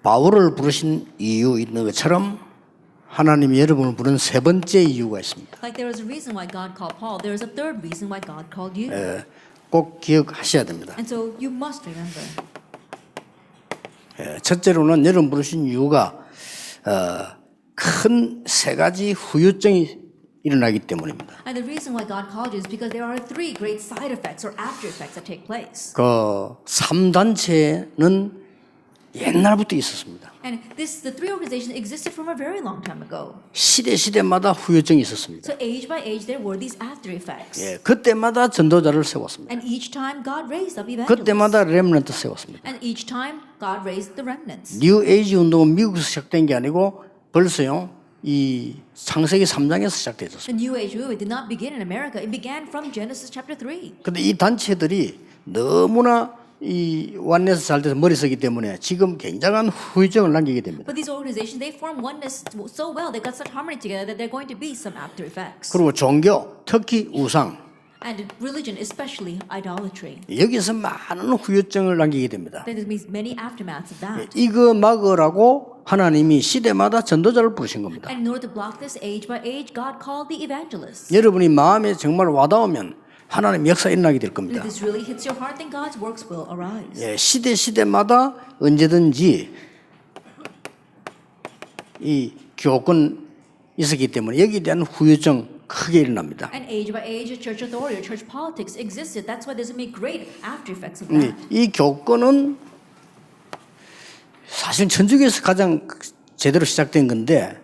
바울을 부르신 이유 있는 것처럼 하나님이 여러분을 부른 세 번째 이유가 있습니다. Like there is a reason why God called Paul, there is a third reason why God called you. 꼭 기억하셔야 됩니다. And so you must remember. 첫째로는 여러분 부르신 이유가 큰 세 가지 후유증이 일어나기 때문입니다. And the reason why God called you is because there are three great side effects or after effects that take place. 그 3단체는 옛날부터 있었습니다. And the three organizations existed from a very long time ago. 시대마다 후유증이 있었습니다. So age by age there were these after effects. 그때마다 전도자를 세웠습니다. And each time God raised up evangelists. 그때마다 렘넌트 세웠습니다. And each time God raised the remnants. 뉴 에이지 운동은 미국에서 시작된 게 아니고 벌써요. 이 창세기 3장에서 시작되었습니다. The New Age movement did not begin in America. It began from Genesis chapter 3. 근데 이 단체들이 너무나 이 완내에서 잘 돼서 머리 쓰기 때문에 지금 굉장한 후유증을 남기게 됩니다. But these organizations, they form oneness so well, they got such harmony together that they're going to be some after effects. 그리고 종교, 특히 우상, And religion, especially idolatry. 여기서 많은 후유증을 남기게 됩니다. There means many aftermaths of that. 이거 막으라고 하나님이 시대마다 전도자를 부르신 겁니다. And in order to block this age by age, God called the evangelists. 여러분이 마음에 정말 와닿으면 하나님 역사 일어나게 될 And 겁니다. if this really hits your heart, then God's works will arise. 시대마다 언제든지 이 교권 있었기 때문에 여기에 대한 후유증 크게 일어납니다. And age by age, church authority or church politics existed. That's why there's going to be great after effects of that. 이 교권은 사실 천주교에서 가장 제대로 시작된 건데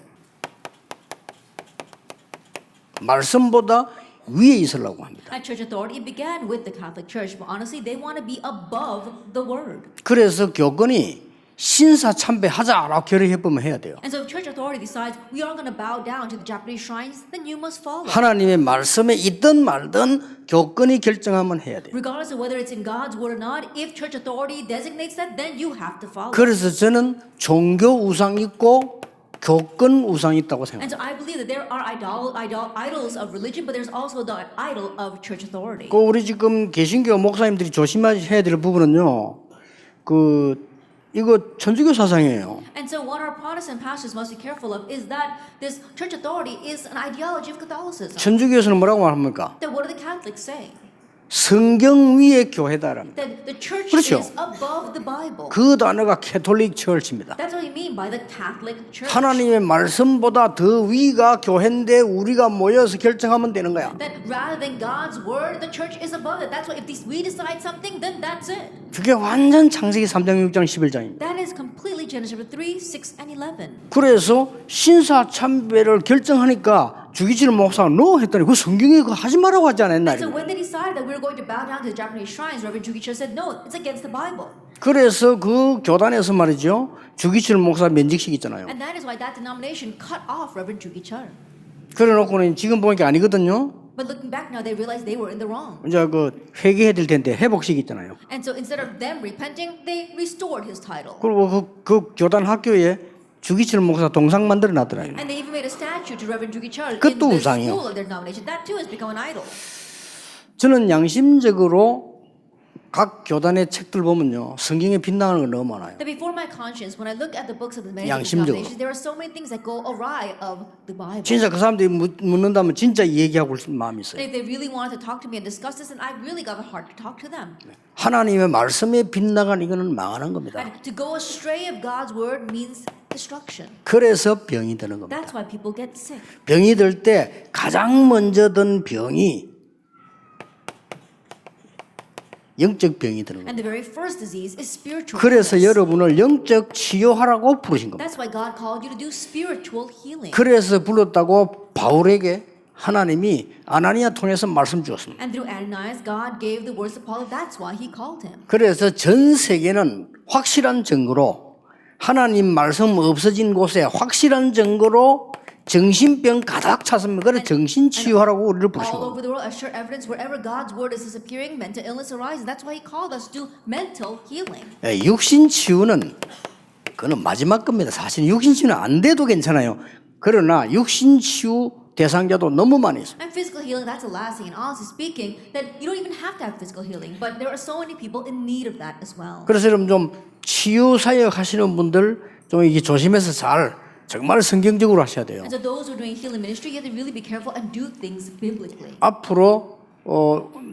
말씀보다 위에 있으려고 합니다. At church authority, it began with the Catholic Church, but honestly, they want to be above the word. 그래서 교권이 신사참배하자라고 결의해보면 해야 돼요. And so if church authority decides we aren't going to bow down to the Japanese shrines, then you must follow. 하나님의 말씀에 있든 말든 교권이 결정하면 해야 돼요. Regardless of whether it's in God's word or not, if church authority designates that, then you have to follow. 그래서 저는 종교 우상 있고 교권 우상이 있다고 And 생각합니다. so I believe that there are idols of religion, but there's also the idol of church authority. 그 우리 지금 개신교 목사님들이 조심해야 될 부분은요. 이거 천주교 사상이에요. And so what our Protestant pastors must be careful of is that this church authority is an ideology of Catholicism. 천주교에서는 뭐라고 말합니까? Then what do the Catholics say? 성경 위의 교회다라는. That the church 그렇죠. is above the Bible. 그 단어가 캐톨릭 처치입니다. That's what you mean by the Catholic Church. 하나님의 말씀보다 더 위가 교회인데 우리가 모여서 결정하면 되는 거야. That rather than God's word, the church is above it. That's why if we decide something, then that's it. 그게 완전 창세기 3장, 6장, 11장입니다. That is completely Genesis chapter 3, 6, and 11. 그래서 신사참배를 결정하니까 주기철 목사가 너 했더니 그 성경에 그거 하지 말라고 하지 않았나? So when they decided that we were going to bow down to the Japanese shrines, Reverend Jukicho said, no, it's against the Bible. 그래서 그 교단에서 말이죠. 주기철 목사 면직시켰잖아요. And that is why that denomination cut off Reverend Jukicho. 그래 놓고는 지금 보니까 아니거든요. But looking back now, they realized they were in the wrong. 이제 그 회개해야 될 텐데 회복시켰잖아요. And so instead of them repenting, they restored his title. 그리고 그 교단 학교에 주기철 목사 동상 만들어 놨더라고요. And they even made a statue to Reverend Jukicho in 그것도 the 우상이요. school of their denomination. That too has become an idol. 저는 양심적으로 각 교단의 책들 보면요. 성경에 빗나가는 거 너무 많아요. That before my conscience, when I look at the books of the many 양심적으로. denominations, there are so many things that go awry of the Bible. 진짜 그 사람들이 묻는다면 진짜 얘기하고 싶은 마음이 있어요. And if they really wanted to talk to me and discuss this, then I really got a heart to talk to them. 하나님의 말씀에 빗나간 이거는 망하는 겁니다. And to go astray of God's word means destruction. 그래서 병이 드는 겁니다. That's why people get sick. 병이 들 때 가장 먼저 든 병이 영적 병이 드는 겁니다. And the very first disease is spiritual. 그래서 illness. 여러분을 영적 치유하라고 부르신 겁니다. That's why God called you to do spiritual healing. 그래서 불렀다고 바울에게 하나님이 아나니아 통해서 말씀 주었습니다. And through Ananias, God gave the words to Paul. That's why he called him. 그래서 전 세계는 확실한 증거로 하나님 말씀 없어진 곳에 확실한 증거로 정신병 가득 찼습니다. 그래서 정신치유하라고 우리를 부르신 All 겁니다. over the world, assure evidence wherever God's word is disappearing, mental illness arises. That's why he called us to do mental healing. 육신치유는 그는 마지막 겁니다. 사실 육신치유는 안 돼도 괜찮아요. 그러나 육신치유 대상자도 너무 많이 있습니다. And physical healing, that's the last thing. And honestly speaking, that you don't even have to have physical healing, but there are so many people in need of that as well. 그래서 여러분 좀 치유 사역 하시는 분들 좀 이게 조심해서 잘 정말 성경적으로 하셔야 돼요. And so those who are doing healing ministry, you have to really be careful and do things biblically. 앞으로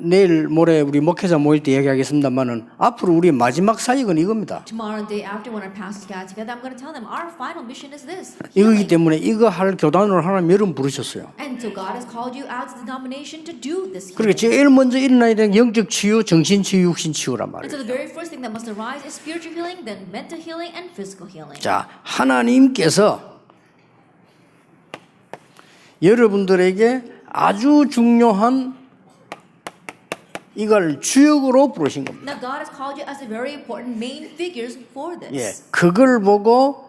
내일 모레 우리 목회자 모일 때 얘기하겠습니다만은 앞으로 우리 마지막 사역은 이겁니다. Tomorrow and the day after, when our pastors gather together, I'm going to tell them our final mission is this. 이거기 때문에 이거 할 교단으로 하나님 여러분 부르셨어요. And so God has called you out to the denomination to do this 그러니까 healing. 제일 먼저 일어나야 되는 영적 치유, 정신 치유, 육신 치유란 And 말이에요. so the very first thing that must arise is spiritual healing, then mental healing, and physical healing. 자, 하나님께서 여러분들에게 아주 중요한 이걸 주역으로 부르신 겁니다. Now God has called you as a very important main figures for this. 예, 그걸 보고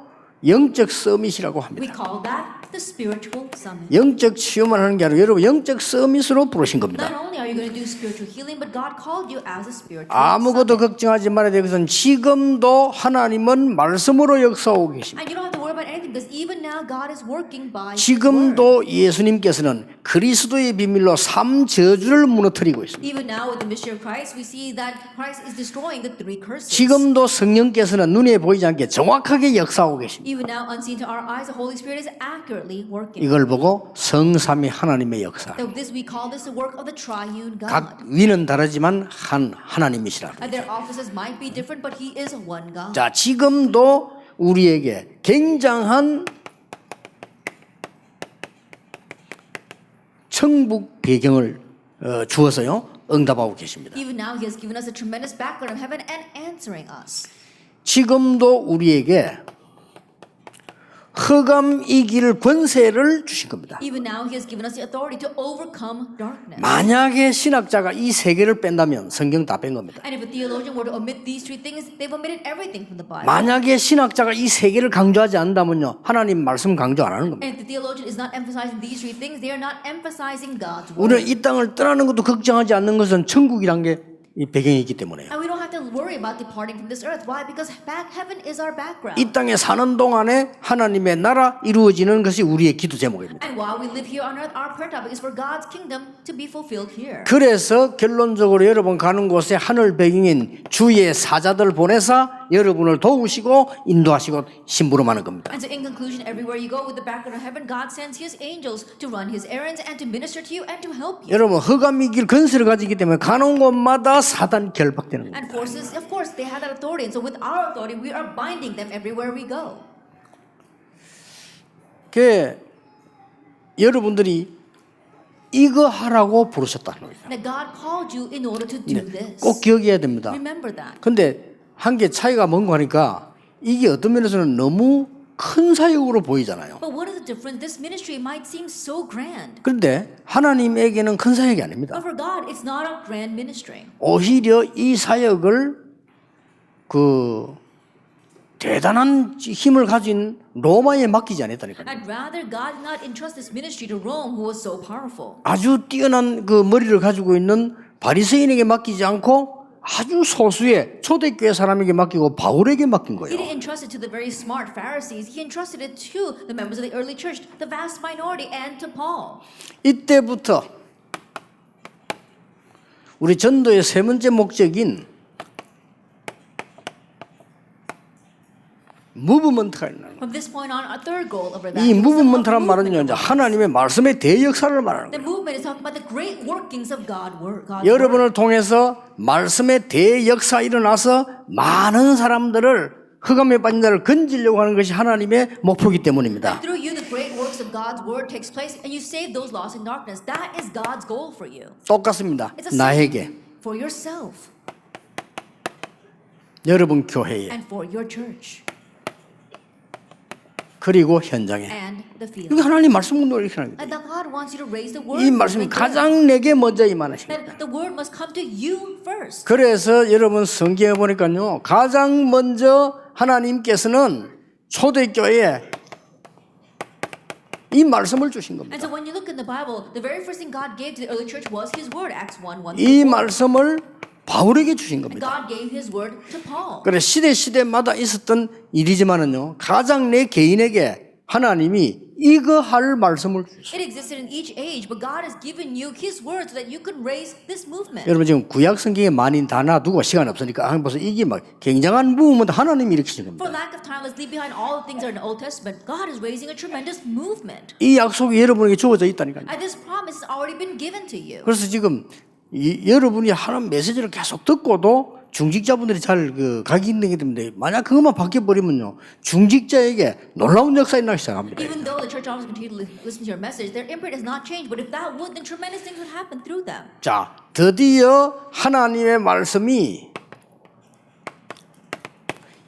영적 서밋이라고 We 합니다. call that the spiritual summit. 영적 치유만 하는 게 아니라 여러분 영적 서밋으로 부르신 Not 겁니다. only are you going to do spiritual healing, but God called you as a spiritual 아무것도 summit. 걱정하지 말아야 될 것은 지금도 하나님은 말씀으로 역사하고 계십니다. And you don't have to worry about anything because even now God is working by His word. 지금도 예수님께서는 그리스도의 비밀로 삼 저주를 무너뜨리고 있습니다. Even now with the mystery of Christ, we see that Christ is destroying the three curses. 지금도 성령께서는 눈에 보이지 않게 정확하게 역사하고 계십니다. Even now, unseen to our eyes, the Holy Spirit is accurately working. 이걸 보고 성삼위 하나님의 역사. So this we call this the work of the triune 각 God. 위는 다르지만 하나님이시라. And their offices might be different, but He is one God. 자, 지금도 우리에게 굉장한 천국 배경을 주어서요 응답하고 계십니다. Even now, He has given us a tremendous background of heaven and answering us. 지금도 우리에게 흑암 이길 권세를 주신 겁니다. Even now, He has given us the authority to overcome darkness. 만약에 신학자가 이 세 개를 뺀다면 성경 다 뺀 겁니다. And if a theologian were to omit these three things, they've omitted everything from the Bible. 만약에 신학자가 이 세 개를 강조하지 않는다면요 하나님 말씀 강조 안 하는 겁니다. And if the theologian is not emphasizing these three things, they are not emphasizing God's word. 우리는 이 땅을 떠나는 것도 걱정하지 않는 것은 천국이란 게 이 배경이 있기 때문에요. And we don't have to worry about departing from this earth. Why? Because heaven is our background. 이 땅에 사는 동안에 하나님의 나라 이루어지는 것이 우리의 기도 제목입니다. And while we live here on earth, our prayer topic is for God's kingdom to be fulfilled here. 그래서 결론적으로 여러분 가는 곳에 하늘 배경인 주의 사자들 보내서 여러분을 도우시고 인도하시고 심부름하는 겁니다. And so in conclusion, everywhere you go with the background of heaven, God sends His angels to run His errands and to minister to you and to help you. 여러분 흑암 이길 권세를 가지기 때문에 가는 곳마다 사단 결박되는 겁니다. And forces, of course, they have that authority. And so with our authority, we are binding them everywhere we go. 그 여러분들이 이거 하라고 부르셨다는 거예요. That God called you in order to do this. 꼭 기억해야 됩니다. Remember that. 근데 한 개 차이가 뭔가 하니까 이게 어떤 면에서는 너무 큰 사역으로 보이잖아요. But what is the difference? This ministry might seem so grand. 그런데 하나님에게는 큰 사역이 아닙니다. But for God, it's not a grand ministry. 오히려 이 사역을 그 대단한 힘을 가진 로마에 맡기지 않았다니까요. I'd rather God not entrust this ministry to Rome, who was so powerful. 아주 뛰어난 그 머리를 가지고 있는 바리새인에게 맡기지 않고 아주 소수의 초대교회 사람에게 맡기고 바울에게 맡긴 He 거예요. didn't entrust it to the very smart Pharisees. He entrusted it to the members of the early church, the vast minority, and to Paul. 이때부터 우리 전도의 세 번째 목적인 무브먼트가 있는 거예요. From this point on, our third goal of our 이 무브먼트란 말은요, 이제 하나님의 말씀의 대역사를 말하는 The 거예요. movement is talking about the great workings of God's word. 여러분을 통해서 말씀의 대역사 일어나서 많은 사람들을 흑암에 빠진 자를 건지려고 하는 것이 하나님의 목표이기 때문입니다. Through you, the great works of God's word takes place, and you save those lost in darkness. That is God's goal for you. 똑같습니다. It's a 나에게, for yourself 여러분 교회에, and for your church 그리고 현장에. and the field. 이게 하나님 말씀 운동을 이렇게 하는 거예요. And that God wants you to raise the word. 이 말씀이 가장 내게 먼저 임하시는 거예요. That the word must come to you first. 그래서 여러분 성경에 보니까요, 가장 먼저 하나님께서는 초대교회에 이 말씀을 주신 겁니다. And so when you look in the Bible, the very first thing God gave to the early church was His word, Acts 1:1. 이 말씀을 바울에게 주신 겁니다. God gave His word to Paul. 그래 시대마다 있었던 일이지만은요, 가장 내 개인에게 하나님이 이거 할 말씀을 주셨어요. It existed in each age, but God has given you His word so that you can raise this movement. 여러분 지금 구약 성경에 많이 다 놔두고 시간 없으니까 벌써 이게 막 굉장한 부흥은 하나님이 일으키신 For 겁니다. lack of time, let's leave behind all the things that are in the Old Testament. God is raising a tremendous movement. 이 약속이 여러분에게 주어져 있다니까요. And this promise has already been given to you. 그래서 지금 여러분이 하는 메시지를 계속 듣고도 중직자분들이 잘 가기 힘들기 때문에 만약 그것만 바뀌어버리면요 중직자에게 놀라운 역사 일어나기 시작합니다. Even though the church officers continue to listen to your message, their imprint has not changed. But if that would, then tremendous things would happen through them. 자, 드디어 하나님의 말씀이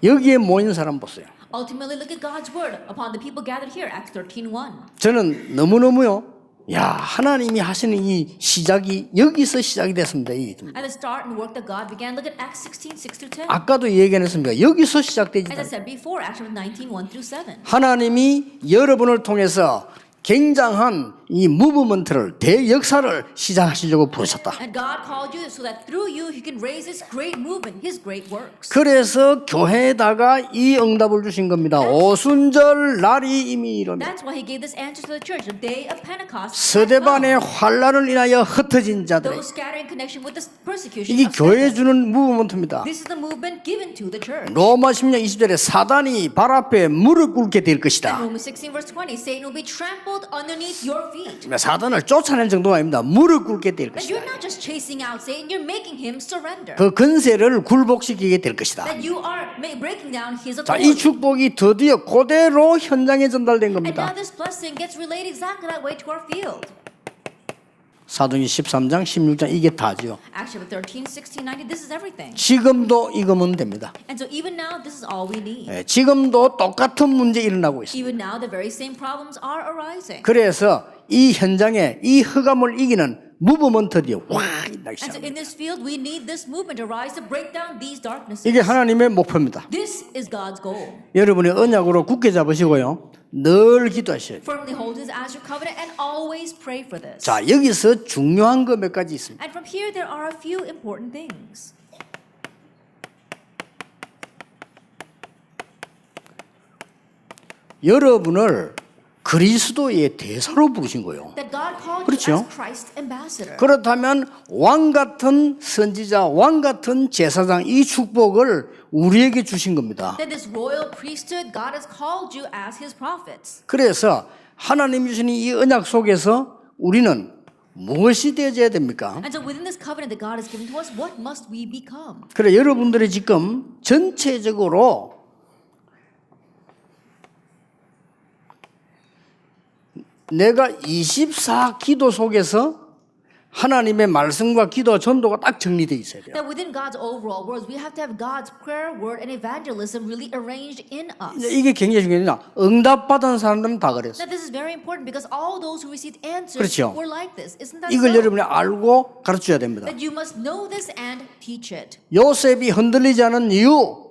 여기에 모인 사람 보세요. Ultimately, look at God's word upon the people gathered here, Acts 13:1. 저는 너무너무요. 야, 하나님이 하시는 이 시작이 여기서 시작이 됐습니다. And the start and work that God began, look at Acts 16:6-10. 아까도 얘기했습니다. 여기서 시작되지. As I said before, Acts 19:1-7. 하나님이 여러분을 통해서 굉장한 이 무브먼트를 대역사를 시작하시려고 부르셨다. And God called you so that through you He can raise His great movement, His great works. 그래서 교회에다가 이 응답을 주신 겁니다. 오순절 날이 이미 이르며 That's why He gave this answer to the church, the day of Pentecost. 스데반의 환란을 인하여 흩어진 자들. Those scattered in connection with the persecution 이게 of 교회에 Stephen. 주는 무브먼트입니다. This is the movement given to the church. 로마 10장 20절에 사단이 발 앞에 무릎 꿇게 될 And 것이다. Romans 16:20, Satan will be trampled underneath your feet. 사단을 쫓아낼 정도가 아닙니다. 무릎 꿇게 될 That 것이다. you're not just chasing out Satan, you're making him surrender. 그 근세를 굴복시키게 될 것이다. That you are breaking down his 자, 이 authority. 축복이 드디어 그대로 현장에 전달된 And 겁니다. now this blessing gets relayed exactly that way to our field. 사도행전 13장 16장 이게 다죠. Acts 13, 16, 19, this is everything. 지금도 이거면 됩니다. And so even now, this is all we need. 지금도 똑같은 문제 일어나고 있습니다. Even now, the very same problems are arising. 그래서 이 현장에 이 흑암을 이기는 무브먼트들이 확 일어나기 And so in 시작합니다. this field, we need this movement to rise to break down these darknesses. 이게 하나님의 목표입니다. This is God's goal. 여러분이 언약으로 굳게 잡으시고요. 늘 기도하셔야 돼요. Firmly hold His as your covenant and always pray for this. 자, 여기서 중요한 거 몇 가지 있습니다. And from here, there are a few important things. 여러분을 그리스도의 대사로 부르신 거예요. That God called 그렇죠. you as Christ's ambassador. 그렇다면 왕 같은 선지자, 왕 같은 제사장 이 축복을 우리에게 주신 겁니다. That this royal priesthood, God has called you as His prophets. 그래서 하나님 주신 이 언약 속에서 우리는 무엇이 되어야 됩니까? And so within this covenant that God has given to us, what must we become? 그래 여러분들이 지금 전체적으로 내가 24 기도 속에서 하나님의 말씀과 기도와 전도가 딱 정리되어 있어야 돼요. That within God's overall words, we have to have God's prayer, word, and evangelism really arranged in us. 이게 굉장히 중요해요. 응답받은 사람들은 다 그랬어요. That this is very important because all those who received answers 그렇죠. were like this. Isn't that 이걸 so? 여러분이 알고 가르쳐야 됩니다. That you must know this and teach it. 요셉이 흔들리지 않은 이유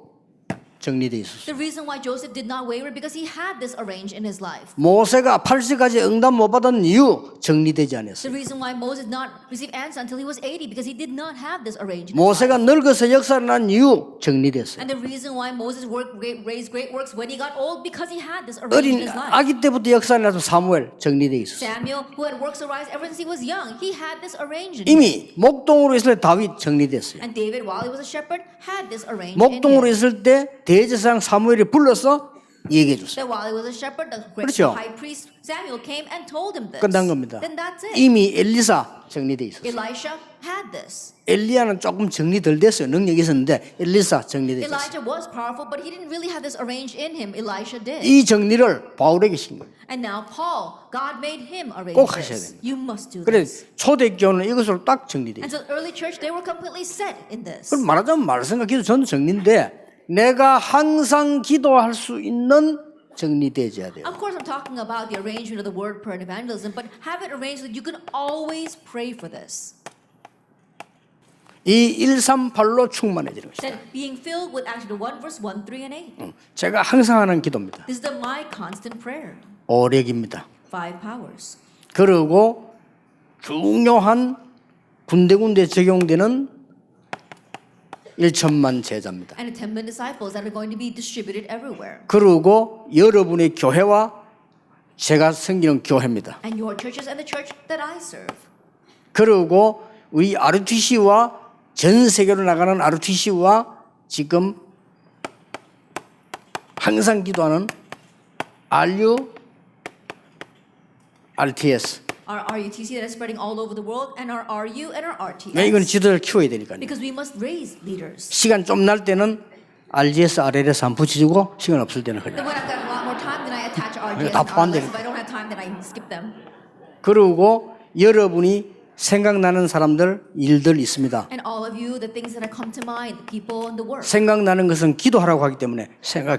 정리되어 있었어요. The reason why Joseph did not waver because he had this arranged in his life. 모세가 80까지 응답 못 받은 이유 정리되지 않았어요. The reason why Moses did not receive answer until he was 80 because he did not have this arranged in his 모세가 life. 늙어서 역사를 난 이유 정리됐어요. And the reason why Moses raised great works when he got old because he had this arranged 어린 in his life. 아기 때부터 역사를 나서 사무엘 정리되어 있었어요. Samuel, who had works arise ever since he was young, he had this arranged in him. 이미 목동으로 있을 때 다윗 정리됐어요. And David, while he was a shepherd, had this arranged in 목동으로 him. 있을 때 대제사장 사무엘이 불러서 얘기해 줬어요. That while he was a shepherd, the great 그렇죠. high priest Samuel came and told him this. 끝난 겁니다. Then that's it. 이미 엘리사 정리되어 있었어요. Elisha had this. 엘리야는 조금 정리 덜 됐어요. 능력이 있었는데 엘리사 정리되어 있었어요. Elijah was powerful, but he didn't really have this arranged in him. Elisha did. 이 정리를 바울에게 신 거예요. And now Paul, God made him arrange 꼭 하셔야 this. 됩니다. You must do 그래 this. 초대교회는 이것으로 딱 정리돼요. And so the early church, they were completely set in this. 그럼 말하자면 말씀과 기도 전도 정리인데 내가 항상 기도할 수 있는 정리되어야 돼요. Of course, I'm talking about the arrangement of the word, prayer, and evangelism, but have it arranged so that you can always pray for this. 이 138로 충만해지는 것이다. That being filled with actually 1 verse 1, 3, and 8. 제가 항상 하는 기도입니다. This is my constant prayer. 오력입니다. 5 powers. 그리고 중요한 군데군데 적용되는 1천만 제자입니다. And 10,000 disciples that are going to be distributed everywhere. 그리고 여러분의 교회와 제가 섬기는 교회입니다. And your churches and the church that I serve. 그리고 우리 RTC와 전 세계로 나가는 RTC와 지금 항상 기도하는 RTS. Our RUTC that is spreading all over the world, and our RU and our RTS. 네, 이건 지도자를 키워야 되니까요. Because we must raise leaders. 시간 좀 날 때는 RGS, RLS 안 붙이고 시간 없을 때는 Then 그냥. when I've got a lot more time, then I attach RGS 다 and 포함되는 RLS. If I don't have time, then I skip them. 그리고 여러분이 생각나는 사람들, 일들 있습니다. And all of you, the things that come to mind, the people and the work. 생각나는 것은 기도하라고 하기 때문에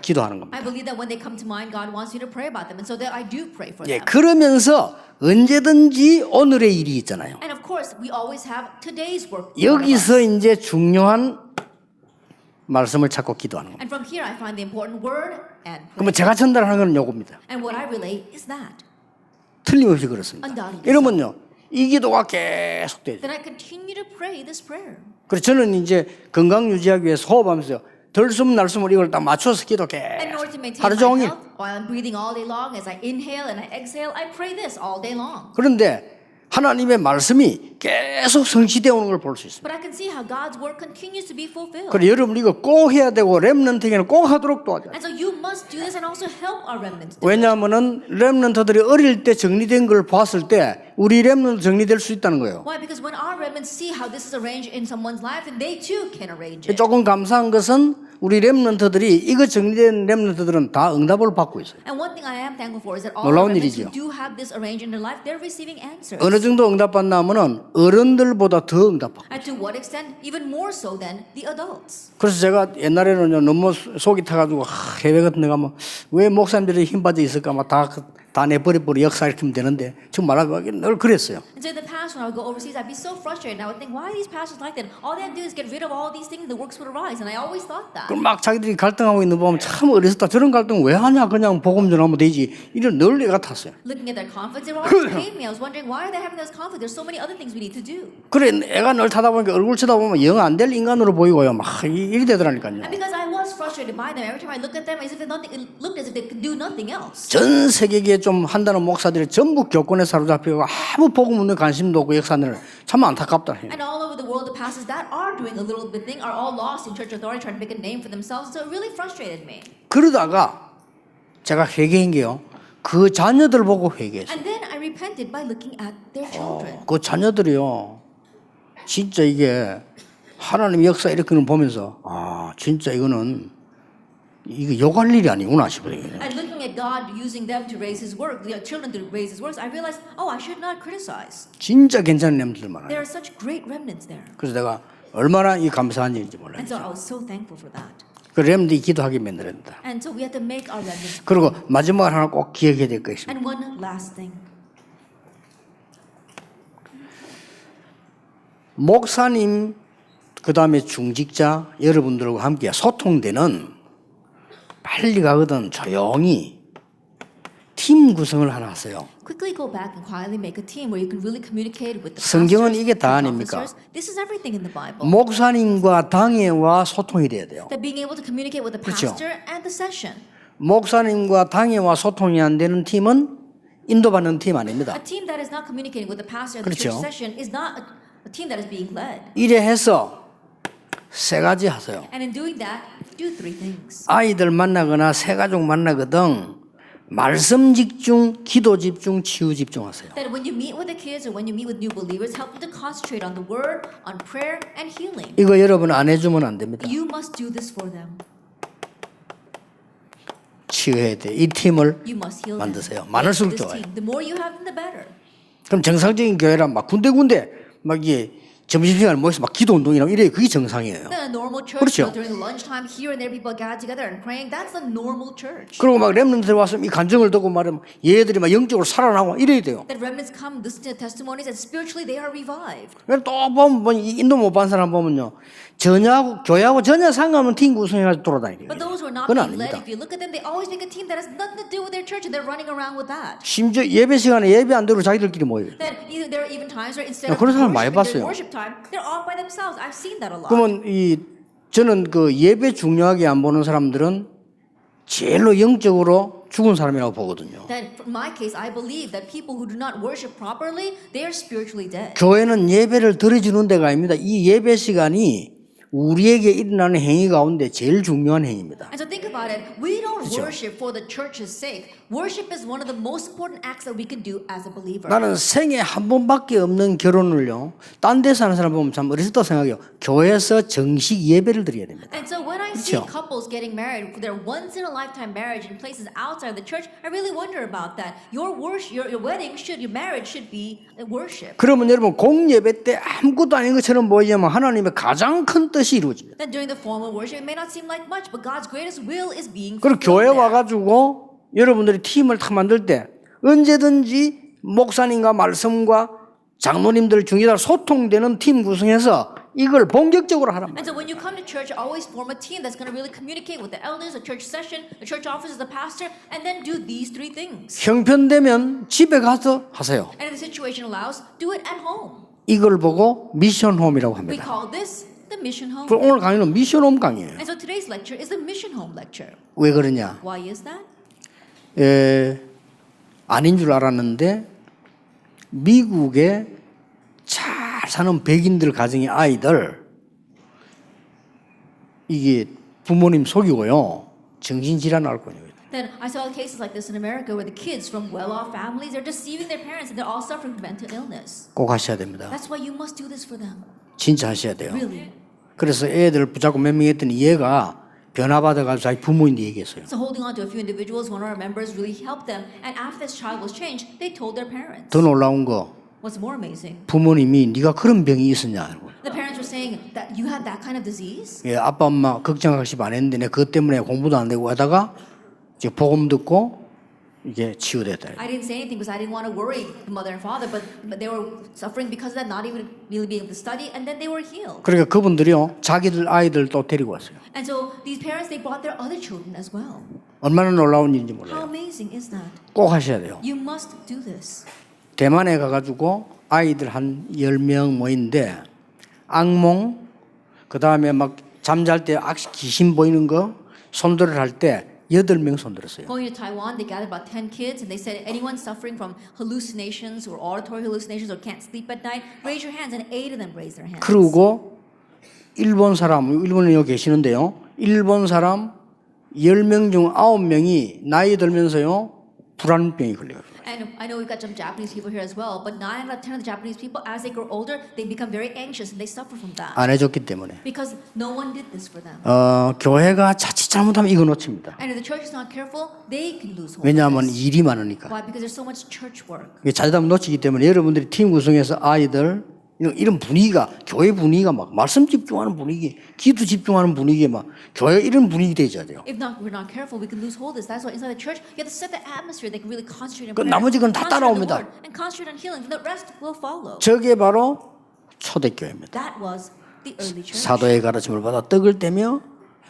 기도하는 겁니다. I believe that when they come to mind, God wants you to pray about them, and so that I do pray for 예, them. 그러면서 언제든지 오늘의 일이 있잖아요. And of course, we always have today's work. in front of us. 여기서 이제 중요한 말씀을 찾고 기도하는 겁니다. And from here, I find the important word and prayer. 그러면 제가 전달하는 건 요겁니다. And what I relate is that. 틀림없이 그렇습니다. Undoubtedly. 이러면요, 이 기도가 계속 되죠. Then I continue to pray this prayer. 그래서 저는 이제 건강 유지하기 위해서 호흡하면서 들숨 날숨을 이걸 딱 맞춰서 기도 And in 계속 order to maintain 하루 my 종일. health, while I'm breathing all day long, as I inhale and I exhale, I pray this all day long. 그런데 하나님의 말씀이 계속 성취되어 오는 걸 볼 수 있습니다. But I can see how God's work continues to be fulfilled. 그래 여러분 이거 꼭 해야 되고 렘넌트에게는 꼭 하도록 도와줘요. And so you must do this and also help our remnants. 왜냐하면은 렘넌트들이 어릴 때 정리된 걸 봤을 때 우리 렘넌트 정리될 수 있다는 거예요. Why? Because when our remnants see how this is arranged in someone's life, then they too can arrange it. 조금 감사한 것은 우리 렘넌트들이 이거 정리된 렘넌트들은 다 응답을 받고 있어요. And one thing I am thankful for is that all 놀라운 remnants 일이죠. who do have this arranged in their life, they're receiving answers. 어느 정도 응답받나 하면은 어른들보다 더 응답받고. And to what extent, even more so than the adults. 그래서 제가 옛날에는요 너무 속이 타가지고 해외 같은 데 가면 왜 목사님들이 힘 빠져 있을까 막 다 내버려버려 역사시키면 되는데 지금 말하면 늘 그랬어요. And so in the past, when I would go overseas, I'd be so frustrated. And I would think, why are these pastors like that? All they have to do is get rid of all these things, the works would arise. And I always thought that. 그럼 막 자기들이 갈등하고 있는 거 보면 참 어렸다. 저런 갈등 왜 하냐? 그냥 복음 전하면 되지. 이런 늘 애가 탔어요. Looking at their conflicts, they were always paid me. I was wondering, why are they having those conflicts? There's so many other things we need to do. 그래 애가 늘 타다 보니까 얼굴 쳐다보면 영 안 될 인간으로 보이고요. 막 이리 되더라니까요. And because I was frustrated by them, every time I looked at them, as if it looked as if they could do nothing else. 전 세계에 좀 한다는 목사들이 전부 교권에 사로잡히고 아무 복음 없는 관심도 없고 역사는 참 안타깝다. And all over the world, the pastors that are doing a little bit thing are all lost in church authority, trying to make a name for themselves. So it really frustrated me. 그러다가 제가 회개한 게요. 그 자녀들 보고 회개했어요. And then I repented by looking at their children. 그 자녀들이요. 진짜 이게 하나님의 역사 이렇게 보면서 아 진짜 이거는 이거 욕할 일이 아니구나 싶어요. And looking at God using them to raise His work, the children to raise His works, I realized, oh, I should not criticize. 진짜 괜찮은 렘들 많아요. There are such great remnants there. 그래서 내가 얼마나 이 감사한 일인지 몰라요. And so I was so thankful for that. 그 렘들이 기도하게 만들어야 된다. And so we have to make our remnants. 그리고 마지막 하나 꼭 기억해야 될 것이 있습니다. And one last thing. 목사님 그다음에 중직자 여러분들과 함께 소통되는 빨리 가거든 조용히 팀 구성을 하나 하세요. Quickly go back and quietly make a team where you can really communicate with the 성경은 pastors, 이게 다 and 아닙니까? officers. This is everything in the Bible. 목사님과 당회와 소통이 돼야 돼요. That being able to communicate with the 그렇죠. pastor and the session. 목사님과 당회와 소통이 안 되는 팀은 인도받는 팀 아닙니다. A team that is not communicating with the pastor at the 그렇죠. church session is not a team that is being led. 이래 해서 세 가지 하세요. And in doing that, do three things. 아이들 만나거나 새 가족 만나거든 말씀 집중, 기도 집중, 치유 집중하세요. That when you meet with the kids or when you meet with new believers, help them to concentrate on the word, on prayer, and healing. 이거 여러분 안 해주면 안 됩니다. You must do this for them. 치유해야 돼. 이 팀을 You must heal them. 만드세요. Make 많을수록 this 좋아요. team. The more you have them, the better. 그럼 정상적인 교회란 막 군데군데 막 이게 점심시간에 모여서 막 기도 운동이나 이래 그게 정상이에요. Then a normal church, 그렇죠. during the lunchtime, here and there, people gather together and praying. That's the normal church. 그리고 막 렘넌트들 와서 이 간증을 듣고 말하면 얘들이 막 영적으로 살아나고 이래야 돼요. That remnants come, listen to the testimonies, and spiritually they are revived. 또 보면 뭐 인도 못 반 사람 보면요. 전혀하고 교회하고 전혀 상관없는 팀 구성해가지고 돌아다니는 But 거예요. those who are not 그건 being led, 아닙니다. if you look at them, they always make a team that has nothing to do with their church, and they're running around with that. 심지어 예배 시간에 예배 안 되고 자기들끼리 모여요. That either there are even times where instead 야, of 그런 사람 많이 worshiping during 봤어요. worship time, they're off by themselves. I've seen that a lot. 그러면 저는 그 예배 중요하게 안 보는 사람들은 제일로 영적으로 죽은 사람이라고 보거든요. That in my case, I believe that people who do not worship properly, they are spiritually dead. 교회는 예배를 드려주는 데가 아닙니다. 이 예배 시간이 우리에게 일어나는 행위 가운데 제일 중요한 행위입니다. And so think about it. We don't worship for the church's sake. Worship is one of the most important acts that we can do as a believer. 나는 생에 한 번밖에 없는 결혼을요, 딴 데서 하는 사람 보면 참 어리석다 생각해요. 교회에서 정식 예배를 드려야 됩니다. And so when I see 그렇죠? couples getting married for their once in a lifetime marriage in places outside the church, I really wonder about that. Your worship, your wedding should, your marriage should be a worship. 그러면 여러분 공예배 때 아무것도 아닌 것처럼 보이지만 하나님의 가장 큰 뜻이 이루어집니다. Then during the formal worship, it may not seem like much, but God's greatest will is being 그리고 fulfilled 교회 there. 와가지고 여러분들이 팀을 탁 만들 때 언제든지 목사님과 말씀과 장로님들 중에다 소통되는 팀 구성해서 이걸 본격적으로 하란 And 말이에요. so when you come to church, always form a team that's going to really communicate with the elders, the church session, the church office, the pastor, and then do these three things. 형편되면 집에 가서 하세요. And if the situation allows, do it at home. 이걸 보고 미션홈이라고 We 합니다. call this the mission home. 그럼 오늘 강의는 미션홈 강의예요. And so today's lecture is the mission home lecture. 왜 그러냐? Why is that? 아닌 줄 알았는데 미국에 잘 사는 백인들 가정의 아이들 이게 부모님 속이고요 정신질환 앓고 있는 거예요. Then I saw cases like this in America where the kids from well-off families are deceiving their parents and they're all suffering from mental illness. 꼭 하셔야 됩니다. That's why you must do this for them. 진짜 하셔야 돼요. Really. 그래서 애들 붙잡고 몇 명 했더니 얘가 변화받아가지고 자기 부모인데 얘기했어요. So holding on to a few individuals, one of our members really helped them. And after this child was changed, they told their parents. 더 놀라운 거 What's more amazing? 부모님이 네가 그런 병이 있었냐. The parents were saying that you had that kind of disease. 예, 아빠 엄마 걱정하시 안 했는데 내가 그것 때문에 공부도 안 되고 하다가 이제 복음 듣고 이게 치유됐다. I didn't say anything because I didn't want to worry the mother and father, but they were suffering because of that, not even really being able to study, and then they were healed. 그러니까 그분들이요 자기들 아이들 또 데리고 왔어요. And so these parents, they brought their other children as well. 얼마나 놀라운 일인지 How 몰라요. amazing is that? 꼭 하셔야 돼요. You must do this. 대만에 가가지고 아이들 한 10명 모인데 악몽 그 다음에 막 잠잘 때 귀신 보이는 거 손들을 할 때 8명 손들었어요. Going to Taiwan, they gathered about 10 kids and they said, anyone suffering from hallucinations or auditory hallucinations or can't sleep at night, raise your hands, and 8 of them raised their hands. 그리고 일본 사람, 일본에 여기 계시는데요. 일본 사람 10명 중 9명이 나이 들면서요 불안병이 걸려요. And I know we've got some Japanese people here as well, but 9 out of 10 of the Japanese people, as they grow older, they become very anxious and they suffer from that. 안 해줬기 때문에. Because no one did this for them. 교회가 자칫 잘못하면 이거 놓칩니다. And if the church is not careful, they can lose 왜냐하면 holiness. 일이 많으니까. Why? Because there's so much church work. 잘못하면 놓치기 때문에 여러분들이 팀 구성해서 아이들 이런 분위기가 교회 분위기가 막 말씀 집중하는 분위기, 기도 집중하는 분위기에 막 교회 이런 분위기 되셔야 돼요. If not, we're not careful, we can lose holiness. That's why inside the church, you have to set the atmosphere. They can really concentrate on 그 prayer, 나머지 건 다 concentrate on the 따라옵니다. word, and concentrate on healing. The rest will follow. 저게 바로 초대교회입니다. That was the early church. 사도의 가르침을 받아 떡을 떼며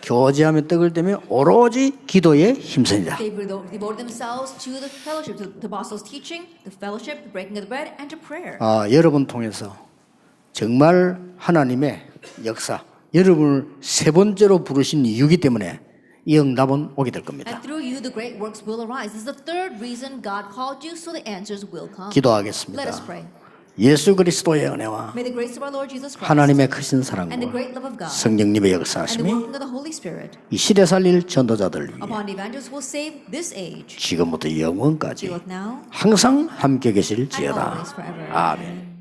교제하며 떡을 떼며 오로지 기도에 힘쓰니라. They devoted themselves to the fellowship, to the apostles' teaching, the fellowship, the breaking of the bread, and to prayer. 여러분 통해서 정말 하나님의 역사, 여러분을 세 번째로 부르신 이유이기 때문에 이 응답은 오게 될 겁니다. And through you, the great works will arise. This is the third reason God called you, so the answers will come. 기도하겠습니다. Let us pray. 예수 그리스도의 은혜와 May the grace of our Lord Jesus Christ 하나님의 크신 and the 사랑과 great love of God 성령님의 and the 역사하심이 working of the Holy Spirit 이 시대 살릴 전도자들 위해 upon the evangelists will save this age, 지금부터 영원까지 both now 항상 함께 and 계실지어다. always forever. 아멘.